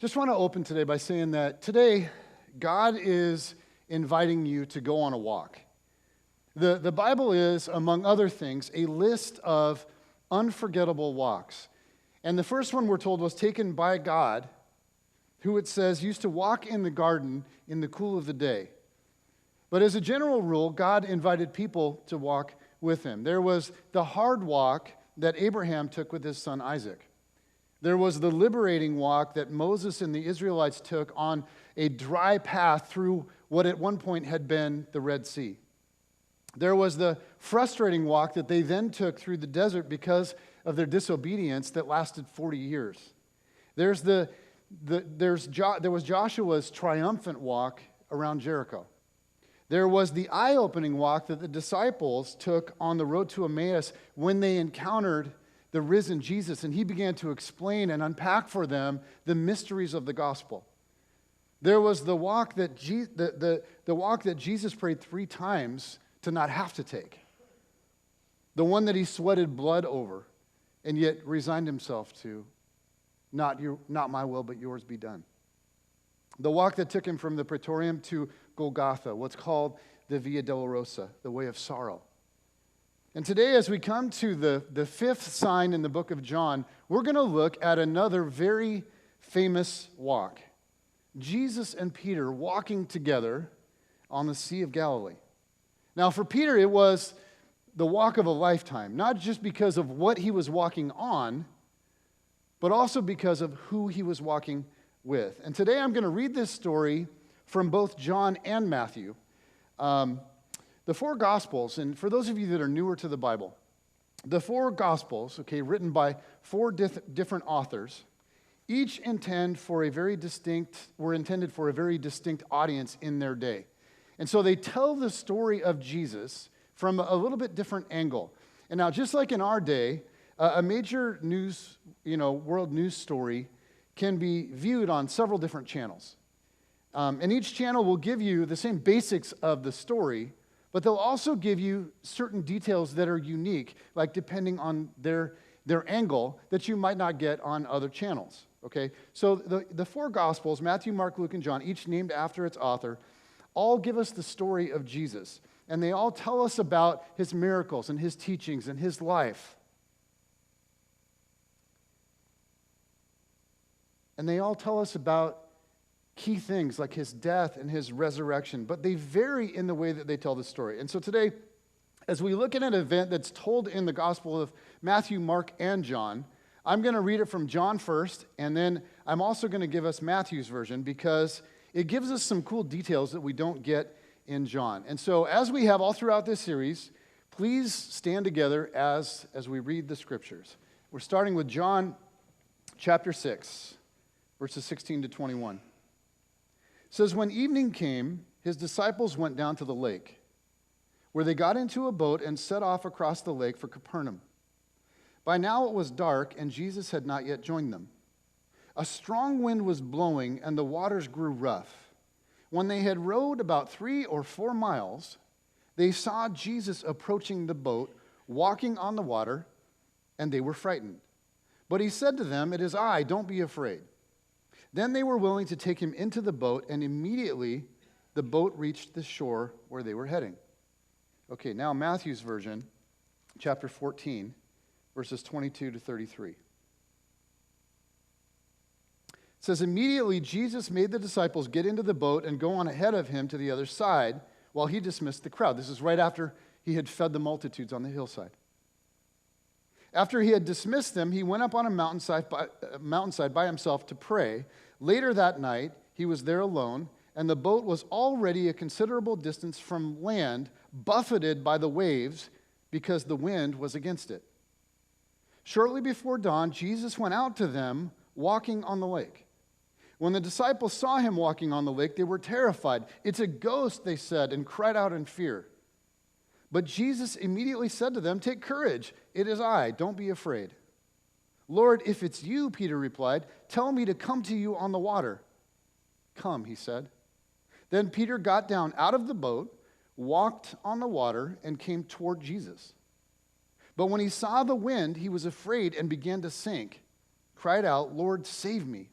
Just want to open today by saying that today, God is inviting you to go on a walk. The Bible is, among other things, a list of unforgettable walks. And the first one we're told was taken by God, who it says used to walk in the garden in the cool of the day. But as a general rule, God invited people to walk with him. There was the hard walk that Abraham took with his son Isaac. There was the liberating walk that Moses and the Israelites took on a dry path through what at one point had been the Red Sea. There was the frustrating walk that they then took through the desert because of their disobedience that lasted 40 years. There was Joshua's triumphant walk around Jericho. There was the eye-opening walk that the disciples took on the road to Emmaus when they encountered the risen Jesus, and he began to explain and unpack for them the mysteries of the gospel. There was the walk that the walk that Jesus prayed 3 times to not have to take. The one that he sweated blood over and yet resigned himself to, not my will, but yours be done. The walk that took him from the Praetorium to Golgotha, what's called the Via Dolorosa, the way of sorrow. And today, as we come to the fifth sign in the book of John, we're going to look at another very famous walk. Jesus and Peter walking together on the Sea of Galilee. Now, for Peter, it was the walk of a lifetime, not just because of what he was walking on, but also because of who he was walking with. And today, I'm going to read this story from both John and Matthew. The 4 Gospels, and for those of you that are newer to the Bible, the 4 Gospels, written by 4 different authors, each were intended for a very distinct audience in their day. And so they tell the story of Jesus from a little bit different angle. And now, just like in our day, a major news, world news story can be viewed on several different channels. And each channel will give you the same basics of the story, but they'll also give you certain details that are unique, like depending on their angle, that you might not get on other channels, okay? So the 4 Gospels, Matthew, Mark, Luke, and John, each named after its author, all give us the story of Jesus. And they all tell us about his miracles and his teachings and his life. And they all tell us about key things like his death and his resurrection, but they vary in the way that they tell the story. And so today, as we look at an event that's told in the Gospel of Matthew, Mark, and John, I'm going to read it from John first, and then I'm also going to give us Matthew's version because it gives us some cool details that we don't get in John. And so as we have all throughout this series, please stand together as we read the scriptures. We're starting with John chapter 6, verses 16 to 21. It says, when evening came, his disciples went down to the lake, where they got into a boat and set off across the lake for Capernaum. By now it was dark, and Jesus had not yet joined them. A strong wind was blowing, and the waters grew rough. When they had rowed about 3 or 4 miles, they saw Jesus approaching the boat, walking on the water, and they were frightened. But he said to them, "It is I, don't be afraid." Then they were willing to take him into the boat, and immediately the boat reached the shore where they were heading. Okay, now Matthew's version, chapter 14, verses 22 to 33. It says, immediately Jesus made the disciples get into the boat and go on ahead of him to the other side while he dismissed the crowd. This is right after he had fed the multitudes on the hillside. After he had dismissed them, he went up on a mountainside by himself to pray. Later that night, he was there alone, and the boat was already a considerable distance from land, buffeted by the waves because the wind was against it. Shortly before dawn, Jesus went out to them, walking on the lake. When the disciples saw him walking on the lake, they were terrified. "It's a ghost," they said, and cried out in fear. But Jesus immediately said to them, "Take courage, it is I, don't be afraid." "Lord, if it's you," Peter replied, "tell me to come to you on the water." "Come," he said. Then Peter got down out of the boat, walked on the water, and came toward Jesus. But when he saw the wind, he was afraid and began to sink, cried out, "Lord, save me."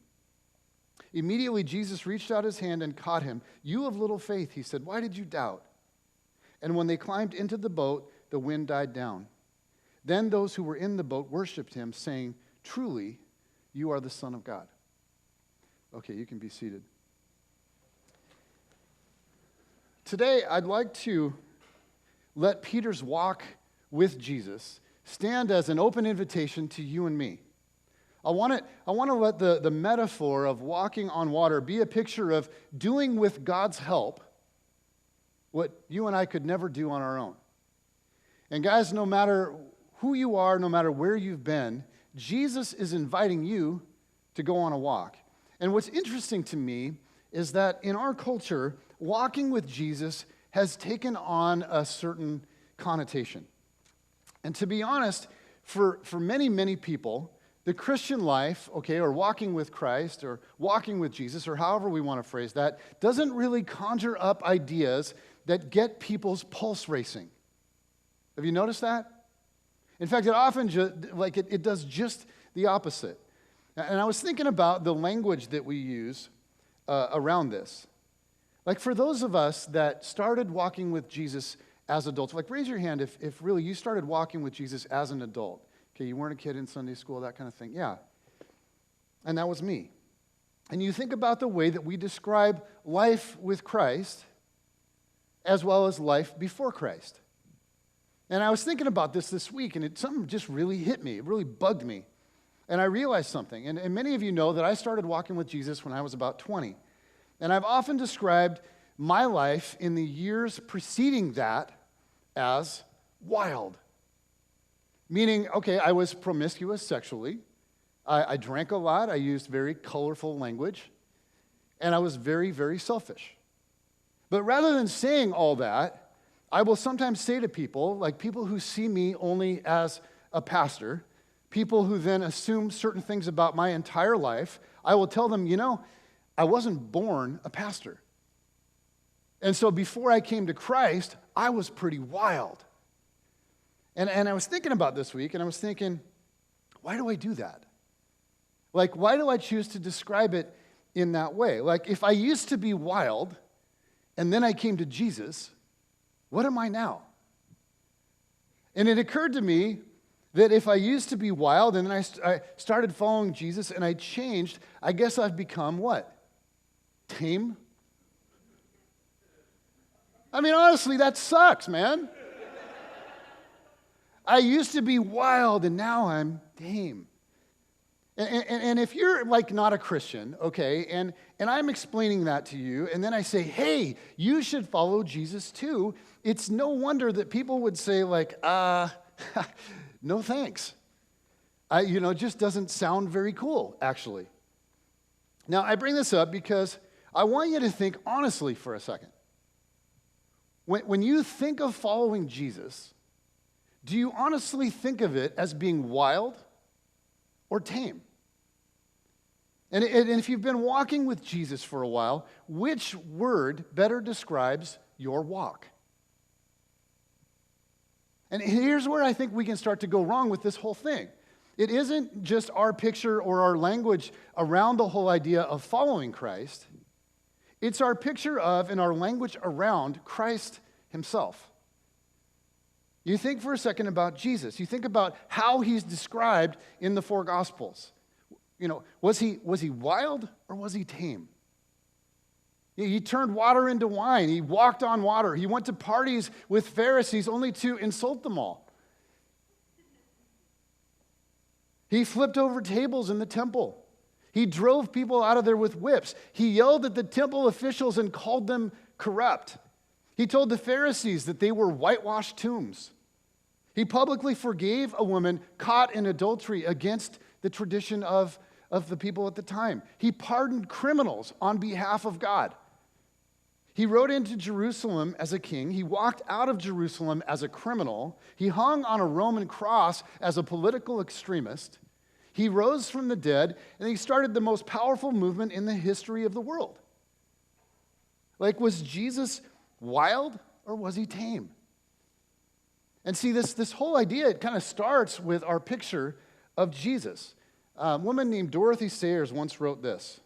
Immediately, Jesus reached out his hand and caught him. "You of little faith," he said, "why did you doubt?" And when they climbed into the boat, the wind died down. Then those who were in the boat worshiped him, saying, "Truly, you are the Son of God." Okay, you can be seated. Today, I'd like to let Peter's walk with Jesus stand as an open invitation to you and me. I want to let the metaphor of walking on water be a picture of doing with God's help what you and I could never do on our own. And guys, no matter who you are, no matter where you've been, Jesus is inviting you to go on a walk. And what's interesting to me is that in our culture, walking with Jesus has taken on a certain connotation. And to be honest, for many, many people, the Christian life, okay, or walking with Christ, or walking with Jesus, or however we want to phrase that, doesn't really conjure up ideas that get people's pulse racing. Have you noticed that? In fact, it often it does just the opposite. And I was thinking about the language that we use around this. Like for those of us that started walking with Jesus as adults, like raise your hand if really you started walking with Jesus as an adult. Okay, you weren't a kid in Sunday school, that kind of thing. Yeah. And that was me. And you think about the way that we describe life with Christ as well as life before Christ. And I was thinking about this week, and something just really hit me. It really bugged me. And I realized something. And many of you know that I started walking with Jesus when I was about 20. And I've often described my life in the years preceding that as wild. Meaning, okay, I was promiscuous sexually. I drank a lot. I used very colorful language. And I was very, very selfish. But rather than saying all that, I will sometimes say to people, like people who see me only as a pastor, people who then assume certain things about my entire life, I will tell them, I wasn't born a pastor. And so before I came to Christ, I was pretty wild. And I was thinking about this week, and I was thinking, why do I do that? Like, why do I choose to describe it in that way? Like, if I used to be wild, and then I came to Jesus, what am I now? And it occurred to me that if I used to be wild, and then I started following Jesus, and I changed, I guess I've become what? Tame? I mean, honestly, that sucks, man. I used to be wild, and now I'm tame. And if you're like not a Christian, okay, and I'm explaining that to you, and then I say, hey, you should follow Jesus too, it's no wonder that people would say like, no thanks. It just doesn't sound very cool, actually. Now, I bring this up because I want you to think honestly for a second. When you think of following Jesus, do you honestly think of it as being wild or tame? And if you've been walking with Jesus for a while, which word better describes your walk? And here's where I think we can start to go wrong with this whole thing. It isn't just our picture or our language around the whole idea of following Christ. It's our picture of and our language around Christ himself. You think for a second about Jesus. You think about how he's described in the four Gospels. Was he wild or was he tame? He turned water into wine. He walked on water. He went to parties with Pharisees only to insult them all. He flipped over tables in the temple. He drove people out of there with whips. He yelled at the temple officials and called them corrupt. He told the Pharisees that they were whitewashed tombs. He publicly forgave a woman caught in adultery against the tradition of the people at the time. He pardoned criminals on behalf of God. He rode into Jerusalem as a king. He walked out of Jerusalem as a criminal. He hung on a Roman cross as a political extremist. He rose from the dead, and he started the most powerful movement in the history of the world. Like, was Jesus wild or was he tame? And see, this whole idea, it kind of starts with our picture of Jesus. A woman named Dorothy Sayers once wrote this.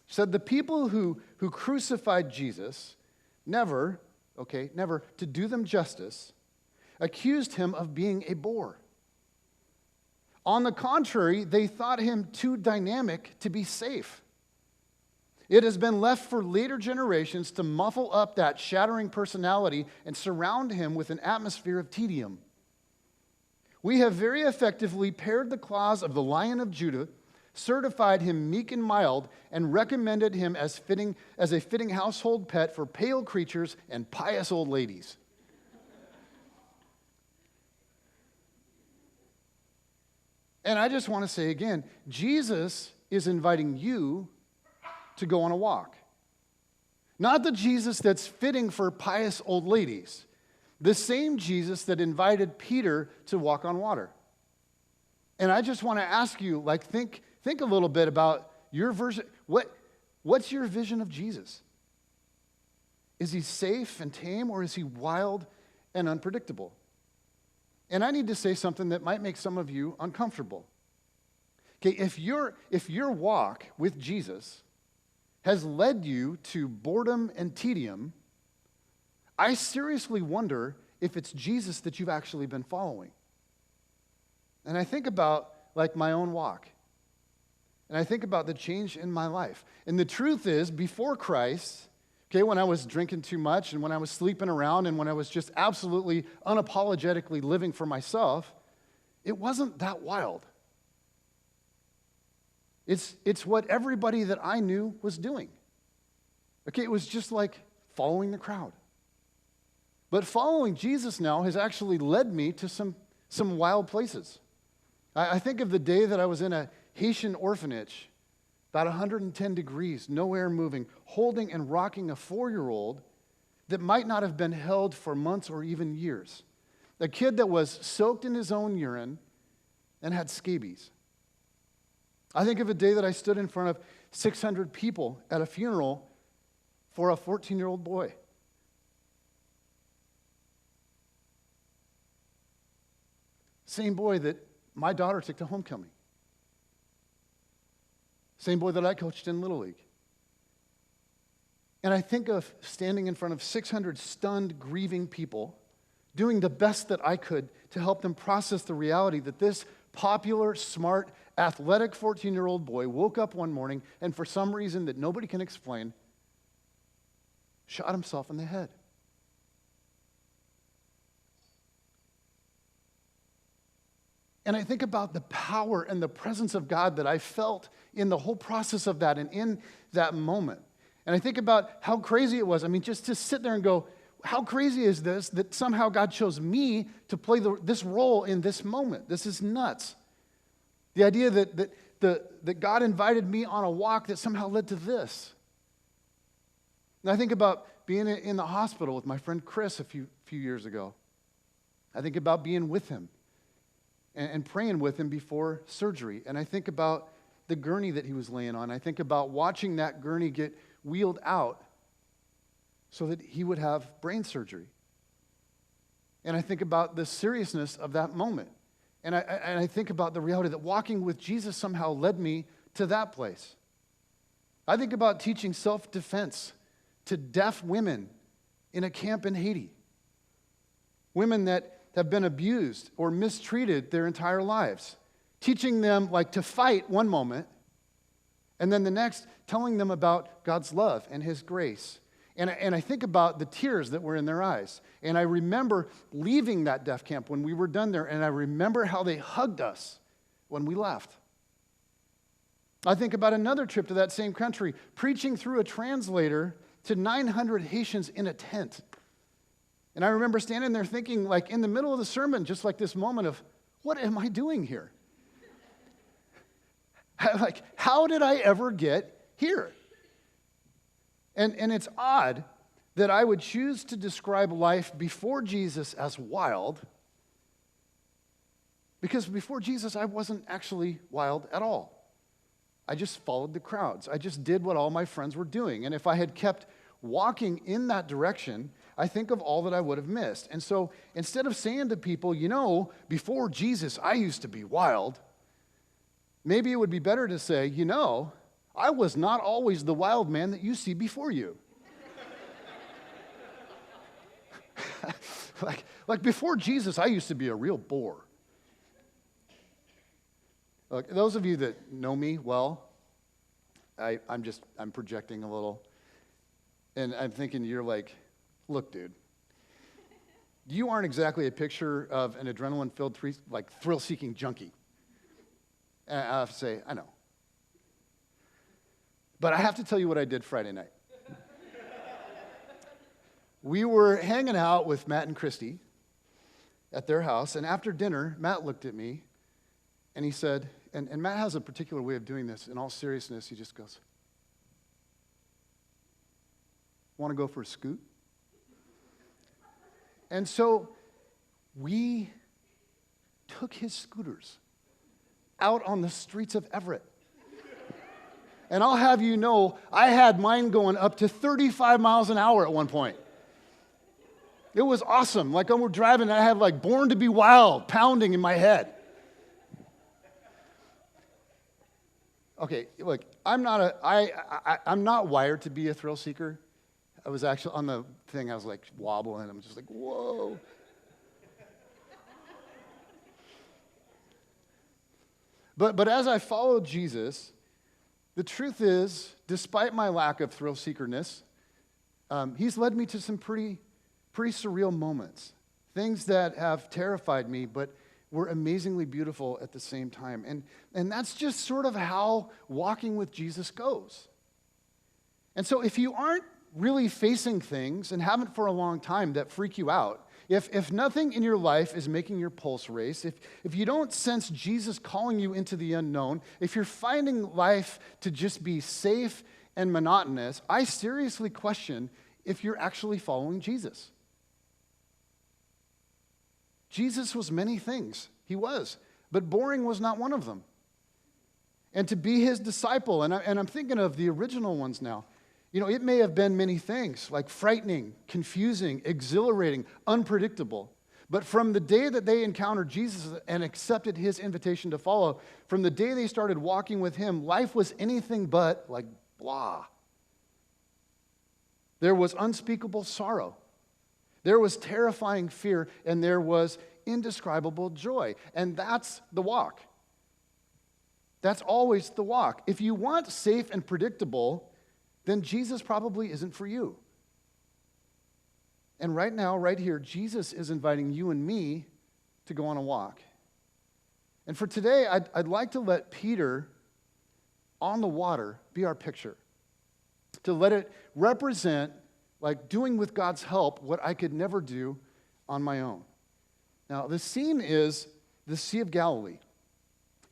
said the people who crucified Jesus never, to do them justice, accused him of being a bore. On the contrary, they thought him too dynamic to be safe. It has been left for later generations to muffle up that shattering personality and surround him with an atmosphere of tedium. We have very effectively pared the claws of the Lion of Judah, certified him meek and mild, and recommended him as a fitting household pet for pale creatures and pious old ladies. And I just want to say again, Jesus is inviting you to go on a walk. Not the Jesus that's fitting for pious old ladies. The same Jesus that invited Peter to walk on water. And I just want to ask you, think a little bit about your version. What's your vision of Jesus? Is he safe and tame, or is he wild and unpredictable? And I need to say something that might make some of you uncomfortable. Okay, if your walk with Jesus has led you to boredom and tedium, I seriously wonder if it's Jesus that you've actually been following. And I think about my own walk. And I think about the change in my life. And the truth is, before Christ, when I was drinking too much and when I was sleeping around and when I was just absolutely unapologetically living for myself, it wasn't that wild. It's what everybody that I knew was doing. It was just like following the crowd. But following Jesus now has actually led me to some wild places. I think of the day that I was in a Haitian orphanage, about 110 degrees, no air moving, holding and rocking a 4-year-old that might not have been held for months or even years. A kid that was soaked in his own urine and had scabies. I think of a day that I stood in front of 600 people at a funeral for a 14-year-old boy. Same boy that my daughter took to homecoming. Same boy that I coached in Little League. And I think of standing in front of 600 stunned, grieving people, doing the best that I could to help them process the reality that this popular, smart, athletic 14-year-old boy woke up one morning and for some reason that nobody can explain, shot himself in the head. And I think about the power and the presence of God that I felt in the whole process of that and in that moment. And I think about how crazy it was. I mean, just to sit there and go, how crazy is this that somehow God chose me to play this role in this moment? This is nuts. The idea that God invited me on a walk that somehow led to this. And I think about being in the hospital with my friend Chris a few years ago. I think about being with him and praying with him before surgery. And I think about the gurney that he was laying on. I think about watching that gurney get wheeled out so that he would have brain surgery. And I think about the seriousness of that moment. And I think about the reality that walking with Jesus somehow led me to that place. I think about teaching self-defense to deaf women in a camp in Haiti. Women that have been abused or mistreated their entire lives. Teaching them to fight one moment, and then the next telling them about God's love and his grace. And I think about the tears that were in their eyes. And I remember leaving that deaf camp when we were done there, and I remember how they hugged us when we left. I think about another trip to that same country, preaching through a translator to 900 Haitians in a tent. And I remember standing there thinking, in the middle of the sermon, just this moment of, what am I doing here? How did I ever get here? And it's odd that I would choose to describe life before Jesus as wild, because before Jesus, I wasn't actually wild at all. I just followed the crowds. I just did what all my friends were doing. And if I had kept walking in that direction, I think of all that I would have missed. And so instead of saying to people, before Jesus, I used to be wild, maybe it would be better to say, I was not always the wild man that you see before you. like before Jesus, I used to be a real bore. Look, those of you that know me well, I'm projecting a little. And I'm thinking you're like, look, dude, you aren't exactly a picture of an adrenaline-filled, thrill-seeking junkie. And I have to say, I know. But I have to tell you what I did Friday night. We were hanging out with Matt and Christy at their house, and after dinner, Matt looked at me, and he said, and Matt has a particular way of doing this. In all seriousness, he just goes, want to go for a scoot? And so we took his scooters out on the streets of Everett. And I'll have you know, I had mine going up to 35 miles an hour at one point. It was awesome. Like when we're driving, I have like Born to Be Wild pounding in my head. Okay, look, I'm not wired to be a thrill seeker. I was actually on the thing, I was like wobbling. I'm just like, whoa. But as I followed Jesus, the truth is, despite my lack of thrill seekerness, he's led me to some pretty surreal moments. Things that have terrified me, but were amazingly beautiful at the same time. And that's just sort of how walking with Jesus goes. And so if you aren't really facing things and haven't for a long time that freak you out, if nothing in your life is making your pulse race, if you don't sense Jesus calling you into the unknown, if you're finding life to just be safe and monotonous, I seriously question if you're actually following Jesus. Jesus was many things. He was. But boring was not one of them. And to be his disciple, and I'm thinking of the original ones now, you know, it may have been many things, like frightening, confusing, exhilarating, unpredictable. But from the day that they encountered Jesus and accepted his invitation to follow, from the day they started walking with him, life was anything but like blah. There was unspeakable sorrow. There was terrifying fear, and there was indescribable joy. And that's the walk. That's always the walk. If you want safe and predictable, then Jesus probably isn't for you. And right now, right here, Jesus is inviting you and me to go on a walk. And for today, I'd like to let Peter on the water be our picture. To let it represent, like doing with God's help, what I could never do on my own. Now, the scene is the Sea of Galilee.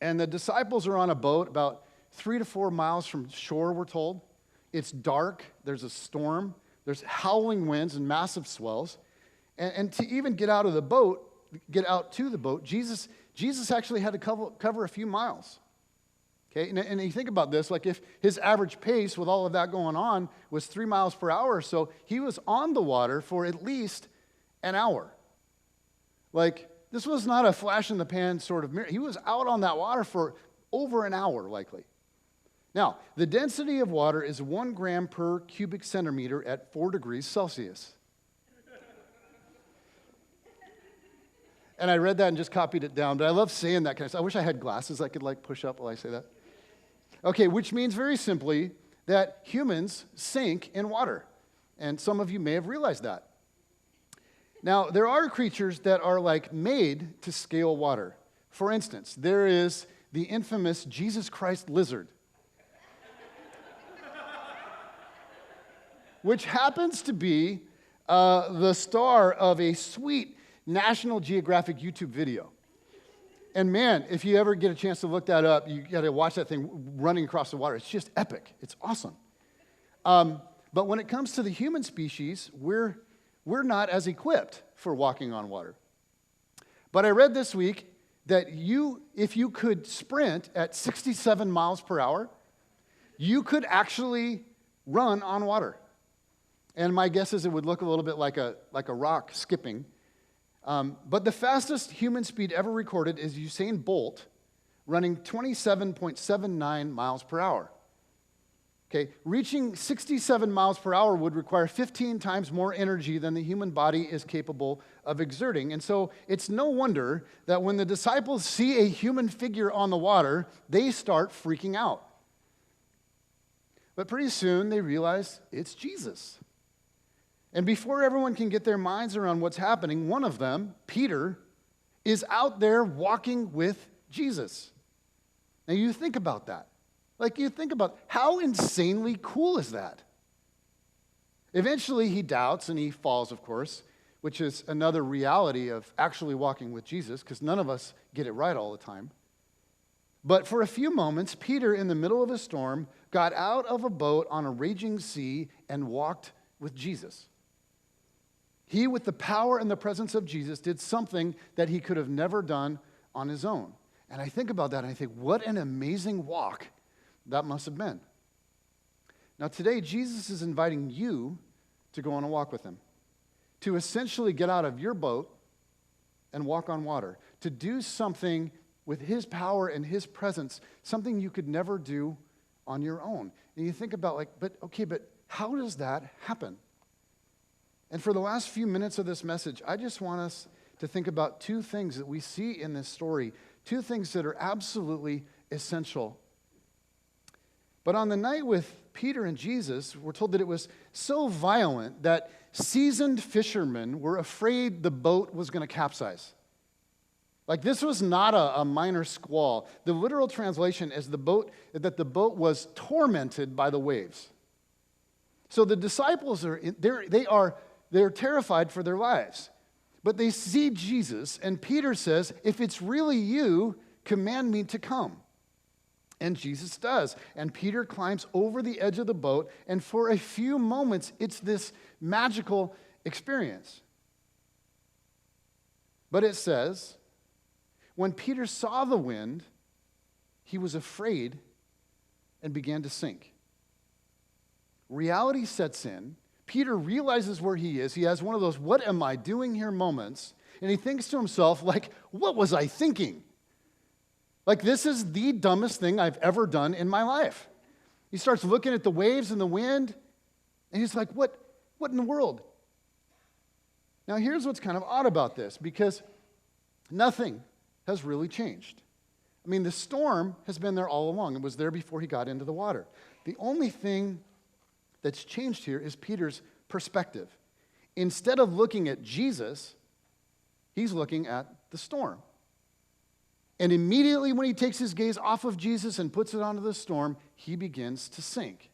And the disciples are on a boat about 3 to 4 miles from shore, we're told. It's dark, there's a storm, there's howling winds and massive swells. And to even get out to the boat, Jesus actually had to cover a few miles. Okay, and you think about this, like if his average pace with all of that going on was 3 miles per hour or so, he was on the water for at least an hour. Like, this was not a flash in the pan sort of mirror. He was out on that water for over an hour, likely. Now, the density of water is 1 gram per cubic centimeter at 4 degrees Celsius. And I read that and just copied it down, but I love saying that kind of stuff. I wish I had glasses I could like push up while I say that. Okay, which means very simply that humans sink in water. And some of you may have realized that. Now, there are creatures that are like made to scale water. For instance, there is the infamous Jesus Christ lizard, which happens to be the star of a sweet National Geographic YouTube video. And man, if you ever get a chance to look that up, you got to watch that thing running across the water. It's just epic. It's awesome. But when it comes to the human species, we're not as equipped for walking on water. But I read this week that if you could sprint at 67 miles per hour, you could actually run on water. And my guess is it would look a little bit like a rock skipping. But the fastest human speed ever recorded is Usain Bolt running 27.79 miles per hour. Okay, reaching 67 miles per hour would require 15 times more energy than the human body is capable of exerting. And so it's no wonder that when the disciples see a human figure on the water, they start freaking out. But pretty soon they realize it's Jesus. And before everyone can get their minds around what's happening, one of them, Peter, is out there walking with Jesus. Now you think about that. Like, you think about how insanely cool is that? Eventually, he doubts and he falls, of course, which is another reality of actually walking with Jesus, because none of us get it right all the time. But for a few moments, Peter, in the middle of a storm, got out of a boat on a raging sea and walked with Jesus. He, with the power and the presence of Jesus, did something that he could have never done on his own. And I think about that and I think, what an amazing walk that must have been. Now today, Jesus is inviting you to go on a walk with him, to essentially get out of your boat and walk on water, to do something with his power and his presence, something you could never do on your own. And you think about but how does that happen? And for the last few minutes of this message, I just want us to think about two things that we see in this story, two things that are absolutely essential. But on the night with Peter and Jesus, we're told that it was so violent that seasoned fishermen were afraid the boat was going to capsize. Like, this was not a minor squall. The literal translation is that the boat was tormented by the waves. So the disciples they're terrified for their lives. But they see Jesus, and Peter says, "If it's really you, command me to come." And Jesus does. And Peter climbs over the edge of the boat, and for a few moments, it's this magical experience. But it says, when Peter saw the wind, he was afraid and began to sink. Reality sets in. Peter realizes where he is. He has one of those, "what am I doing here" moments. And he thinks to himself, what was I thinking? This is the dumbest thing I've ever done in my life. He starts looking at the waves and the wind, and he's like, what in the world? Now, here's what's kind of odd about this, because nothing has really changed. I mean, the storm has been there all along. It was there before he got into the water. The only thing that's changed here is Peter's perspective. Instead of looking at Jesus, he's looking at the storm. And immediately when he takes his gaze off of Jesus and puts it onto the storm, he begins to sink.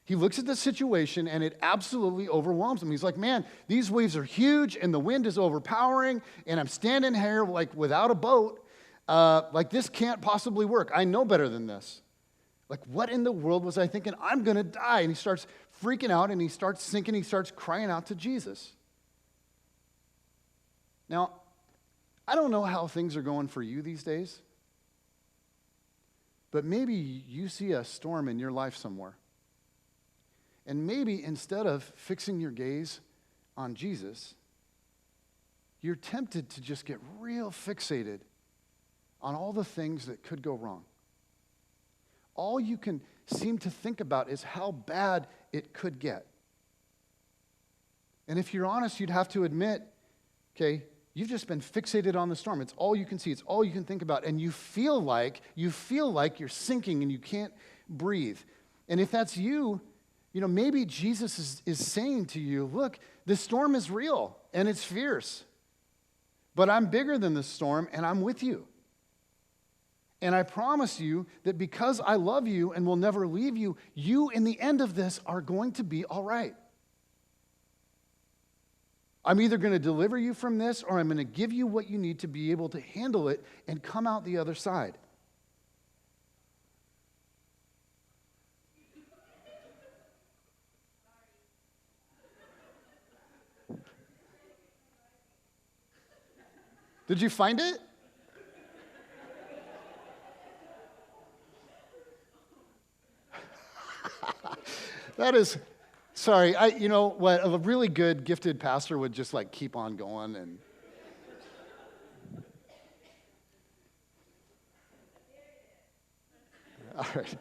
He looks at the situation and it absolutely overwhelms him. He's like, "Man, these waves are huge and the wind is overpowering and I'm standing here without a boat. This can't possibly work. I know better than this. What in the world was I thinking? I'm going to die." And he starts freaking out and he starts sinking. He starts crying out to Jesus. Now, I don't know how things are going for you these days, but maybe you see a storm in your life somewhere. And maybe instead of fixing your gaze on Jesus, you're tempted to just get real fixated on all the things that could go wrong. All you can seem to think about is how bad it could get. And if you're honest, you'd have to admit, you've just been fixated on the storm. It's all you can see. It's all you can think about. And you feel like you're sinking and you can't breathe. And if that's you, maybe Jesus is saying to you, "Look, the storm is real and it's fierce. But I'm bigger than the storm and I'm with you. And I promise you that because I love you and will never leave you, you in the end of this are going to be all right. I'm either going to deliver you from this or I'm going to give you what you need to be able to handle it and come out the other side." Did you find it? That is, sorry, you know what, a really good, gifted pastor would just keep on going and. All right.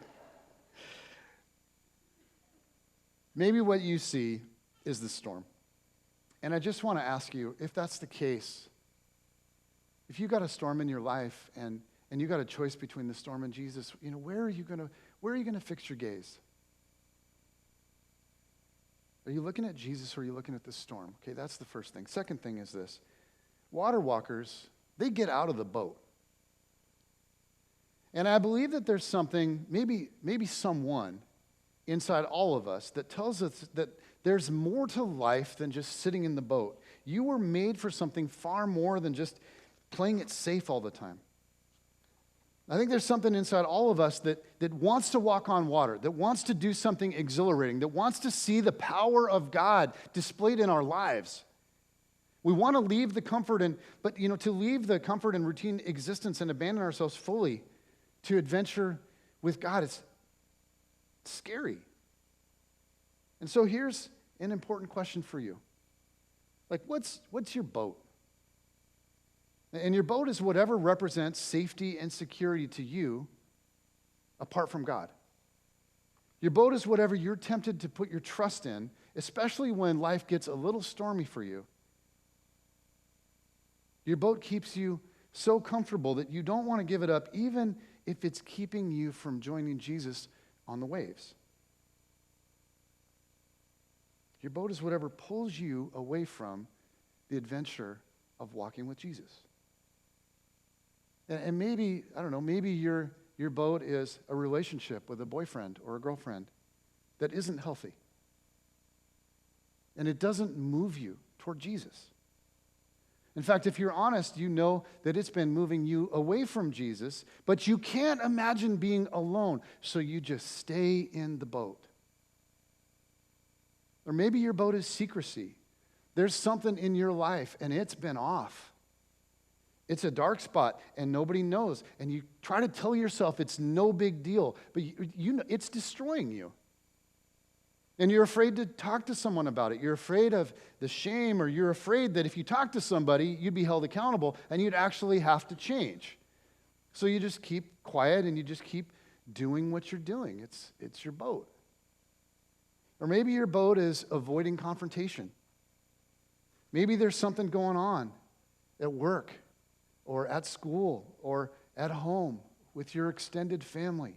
Maybe what you see is the storm. And I just want to ask you, if that's the case, if you got a storm in your life and you got a choice between the storm and Jesus, where are you gonna fix your gaze? Are you looking at Jesus or are you looking at the storm? Okay, that's the first thing. Second thing is this. Water walkers, they get out of the boat. And I believe that there's something, maybe someone inside all of us that tells us that there's more to life than just sitting in the boat. You were made for something far more than just playing it safe all the time. I think there's something inside all of us that wants to walk on water, that wants to do something exhilarating, that wants to see the power of God displayed in our lives. We want to leave the comfort to leave the comfort and routine existence and abandon ourselves fully to adventure with God, it's scary. And so here's an important question for you. Like, what's your boat? And your boat is whatever represents safety and security to you apart from God. Your boat is whatever you're tempted to put your trust in, especially when life gets a little stormy for you. Your boat keeps you so comfortable that you don't want to give it up, even if it's keeping you from joining Jesus on the waves. Your boat is whatever pulls you away from the adventure of walking with Jesus. And maybe, I don't know, maybe your boat is a relationship with a boyfriend or a girlfriend that isn't healthy. And it doesn't move you toward Jesus. In fact, if you're honest, you know that it's been moving you away from Jesus, but you can't imagine being alone, so you just stay in the boat. Or maybe your boat is secrecy. There's something in your life, and it's been off. It's a dark spot, and nobody knows. And you try to tell yourself it's no big deal, but you know it's destroying you. And you're afraid to talk to someone about it. You're afraid of the shame, or you're afraid that if you talk to somebody, you'd be held accountable, and you'd actually have to change. So you just keep quiet, and you just keep doing what you're doing. It's your boat. Or maybe your boat is avoiding confrontation. Maybe there's something going on at work, or at school, or at home with your extended family.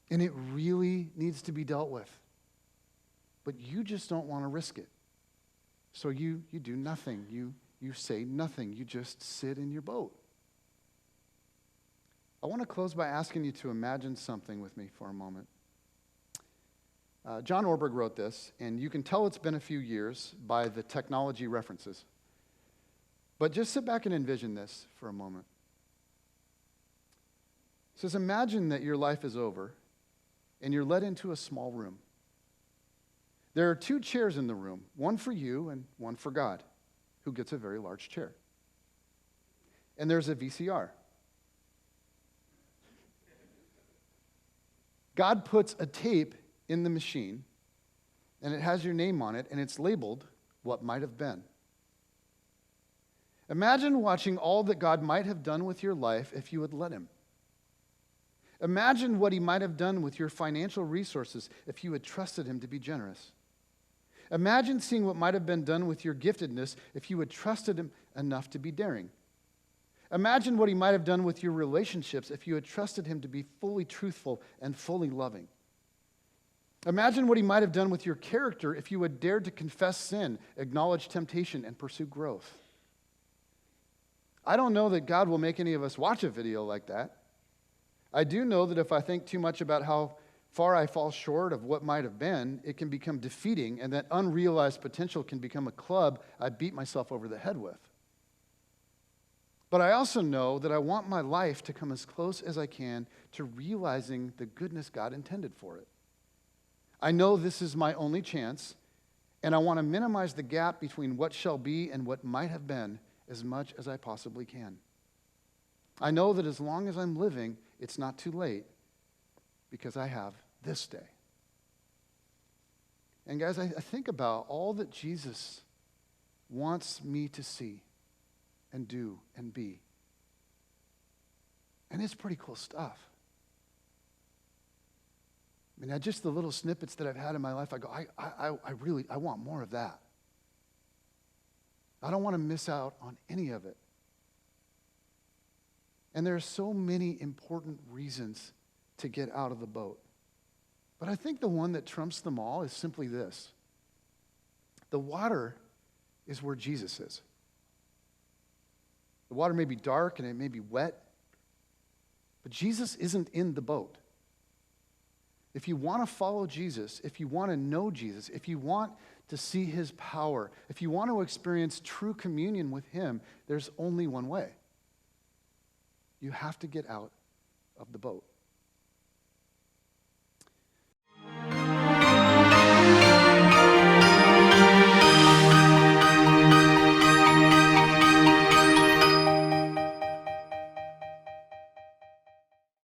And it really needs to be dealt with. But you just don't want to risk it. So you do nothing. You say nothing. You just sit in your boat. I want to close by asking you to imagine something with me for a moment. John Orberg wrote this, and you can tell it's been a few years by the technology references. But just sit back and envision this for a moment. It says, imagine that your life is over and you're led into a small room. There are 2 chairs in the room, one for you and one for God, who gets a very large chair. And there's a VCR. God puts a tape in the machine, and it has your name on it, and it's labeled What Might Have Been. Imagine watching all that God might have done with your life if you would let him. Imagine what he might have done with your financial resources if you had trusted him to be generous. Imagine seeing what might have been done with your giftedness if you had trusted him enough to be daring. Imagine what he might have done with your relationships if you had trusted him to be fully truthful and fully loving. Imagine what he might have done with your character if you had dared to confess sin, acknowledge temptation, and pursue growth. I don't know that God will make any of us watch a video like that. I do know that if I think too much about how far I fall short of what might have been, it can become defeating, and that unrealized potential can become a club I beat myself over the head with. But I also know that I want my life to come as close as I can to realizing the goodness God intended for it. I know this is my only chance, and I want to minimize the gap between what shall be and what might have been as much as I possibly can. I know that as long as I'm living, it's not too late because I have this day. And guys, I think about all that Jesus wants me to see and do and be. And it's pretty cool stuff. I mean, just the little snippets that I've had in my life, I go, I want more of that. I don't want to miss out on any of it. And there are so many important reasons to get out of the boat. But I think the one that trumps them all is simply this. The water is where Jesus is. The water may be dark and it may be wet, but Jesus isn't in the boat. If you want to follow Jesus, if you want to know Jesus, if you want to see his power, if you want to experience true communion with him, there's only one way. You have to get out of the boat.